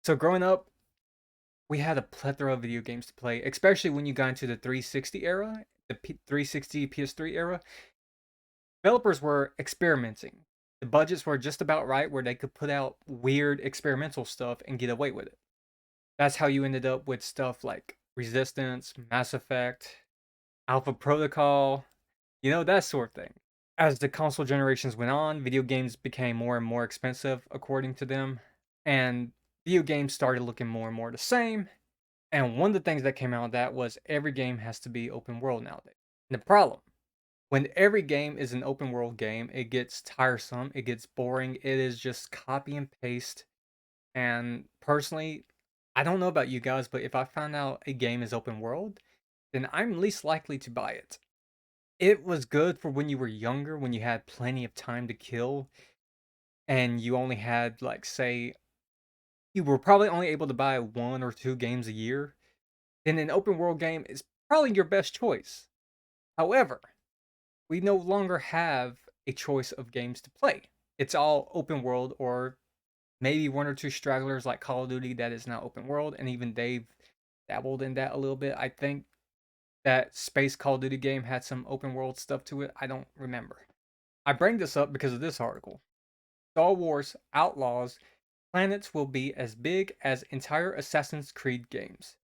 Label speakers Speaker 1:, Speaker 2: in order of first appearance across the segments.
Speaker 1: So growing up, we had a plethora of video games to play, especially when you got into the 360 era, the 360 PS3 era. Developers were experimenting. The budgets were just about right where they could put out weird experimental stuff and get away with it. That's how you ended up with stuff like Resistance, Mass Effect, Alpha Protocol, that sort of thing. As the console generations went on, video games became more and more expensive, according to them, and video games started looking more and more the same. And one of the things that came out of that was every game has to be open world nowadays. And the problem, when every game is an open world game, it gets tiresome, it gets boring, it is just copy and paste. And personally, I don't know about you guys, but if I find out a game is open world, then I'm least likely to buy it. It was good for when you were younger, when you had plenty of time to kill, and you only had, like, say, you were probably only able to buy 1 or 2 games a year. Then an open world game is probably your best choice. However, we no longer have a choice of games to play. It's all open world, or maybe 1 or 2 stragglers like Call of Duty that is now open world, and even they've dabbled in that a little bit. I think that Space Call of Duty game had some open world stuff to it. I don't remember. I bring this up because of this article. Star Wars Outlaws planets will be as big as entire Assassin's Creed games.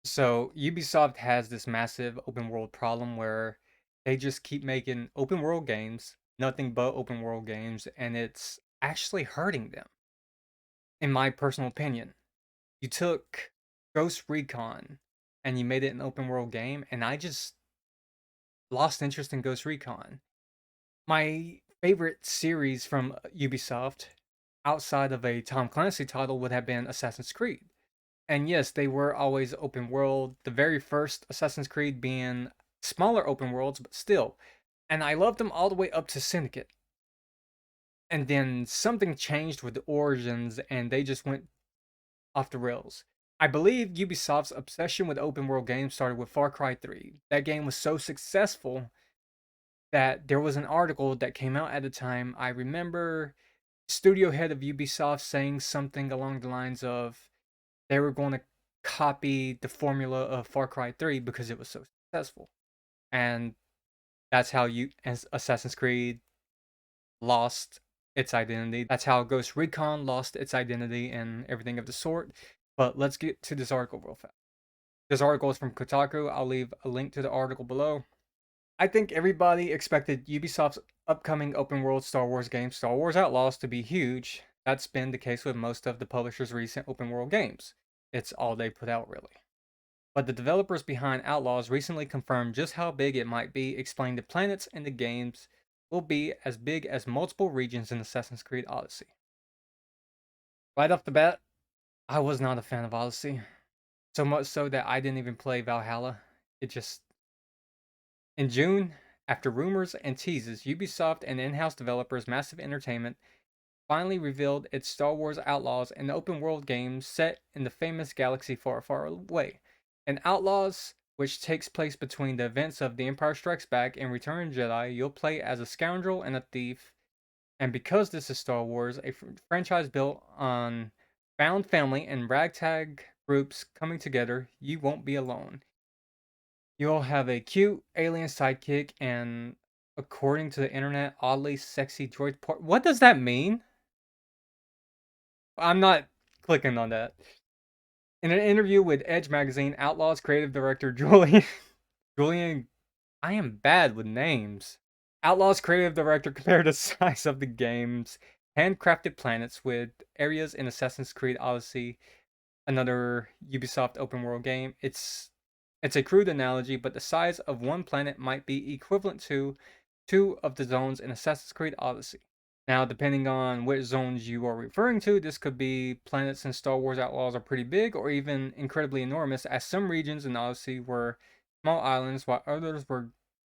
Speaker 1: So Ubisoft has this massive open world problem where they just keep making open world games, nothing but open world games, and it's actually hurting them. In my personal opinion, you took Ghost Recon and you made it an open world game, and I just lost interest in Ghost Recon. My favorite series from Ubisoft outside of a Tom Clancy title would have been Assassin's Creed. And yes, they were always open world. The very first Assassin's Creed being smaller open worlds, but still. And I loved them all the way up to Syndicate. And then something changed with the Origins and they just went off the rails. I believe Ubisoft's obsession with open world games started with Far Cry 3. That game was so successful that there was an article that came out at the time. I remember studio head of Ubisoft saying something along the lines of they were going to copy the formula of Far Cry 3 because it was so successful. And that's how Assassin's Creed lost its identity. That's how Ghost Recon lost its identity and everything of the sort. But let's get to this article real fast. This article is from Kotaku. I'll leave a link to the article below. I think everybody expected Ubisoft's upcoming open world Star Wars game, Star Wars Outlaws, to be huge. That's been the case with most of the publisher's recent open world games. It's all they put out, really. But the developers behind Outlaws recently confirmed just how big it might be, explaining the planets in the games will be as big as multiple regions in Assassin's Creed Odyssey. Right off the bat, I was not a fan of Odyssey. So much so that I didn't even play Valhalla. It just. In June, after rumors and teases, Ubisoft and in house developers Massive Entertainment finally revealed its Star Wars Outlaws, an open world game set in the famous galaxy far, far away. In Outlaws, which takes place between the events of The Empire Strikes Back and Return of the Jedi, you'll play as a scoundrel and a thief. And because this is Star Wars, a franchise built on found family and ragtag groups coming together, you won't be alone. You'll have a cute alien sidekick and, according to the internet, oddly sexy droid part. What does that mean? I'm not clicking on that. In an interview with Edge magazine, Outlaws creative director Julian, I am bad with names. Outlaws creative director compared the size of the game's handcrafted planets with areas in Assassin's Creed Odyssey, another Ubisoft open world game. It's a crude analogy, but the size of one planet might be equivalent to two of the zones in Assassin's Creed Odyssey. Now, depending on which zones you are referring to, this could be planets in Star Wars Outlaws are pretty big or even incredibly enormous, as some regions in Odyssey were small islands while others were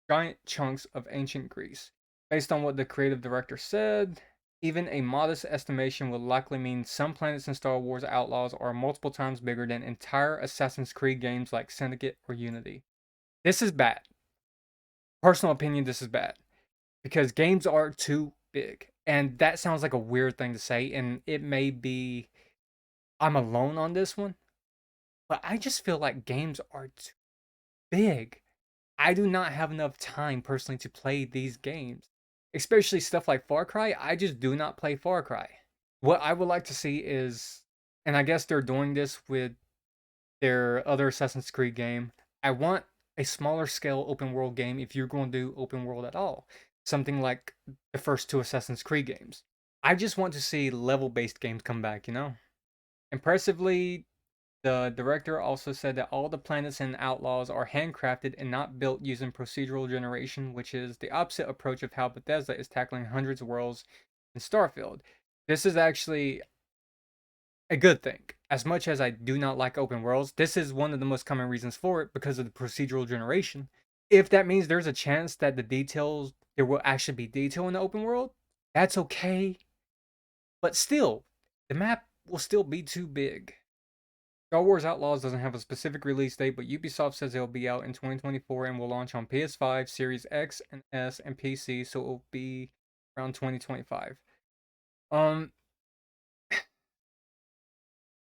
Speaker 1: giant chunks of ancient Greece. Based on what the creative director said, even a modest estimation would likely mean some planets in Star Wars Outlaws are multiple times bigger than entire Assassin's Creed games like Syndicate or Unity. This is bad. Personal opinion, this is bad. Because games are too big. And that sounds like a weird thing to say, and it may be I'm alone on this one, but I just feel like games are too big. I do not have enough time personally to play these games, especially stuff like Far Cry. I just do not play Far Cry. What I would like to see is, and I guess they're doing this with their other Assassin's Creed game. I want a smaller scale open world game if you're going to do open world at all. Something like the first two Assassin's Creed games. I just want to see level based games come back, you know? Impressively, the director also said that all the planets and outlaws are handcrafted and not built using procedural generation, which is the opposite approach of how Bethesda is tackling hundreds of worlds in Starfield. This is actually a good thing. As much as I do not like open worlds, this is one of the most common reasons for it because of the procedural generation. If that means there's a chance that there will actually be detail in the open world, that's okay. But still, the map will still be too big. Star Wars Outlaws doesn't have a specific release date, but Ubisoft says it'll be out in 2024 and will launch on PS5, Series X and S, and PC, so it'll be around 2025. Um,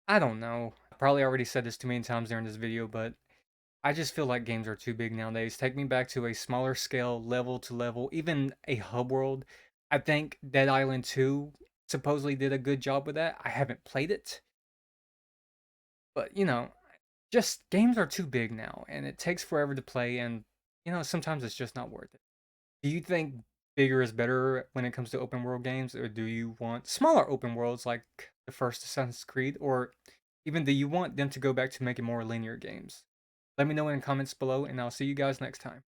Speaker 1: I don't know. I probably already said this too many times during this video, but I just feel like games are too big nowadays. Take me back to a smaller scale, level to level, even a hub world. I think Dead Island 2 supposedly did a good job with that. I haven't played it, but just games are too big now and it takes forever to play and sometimes it's just not worth it. Do you think bigger is better when it comes to open world games, or do you want smaller open worlds like the first Assassin's Creed, or even do you want them to go back to making more linear games? Let me know in the comments below and I'll see you guys next time.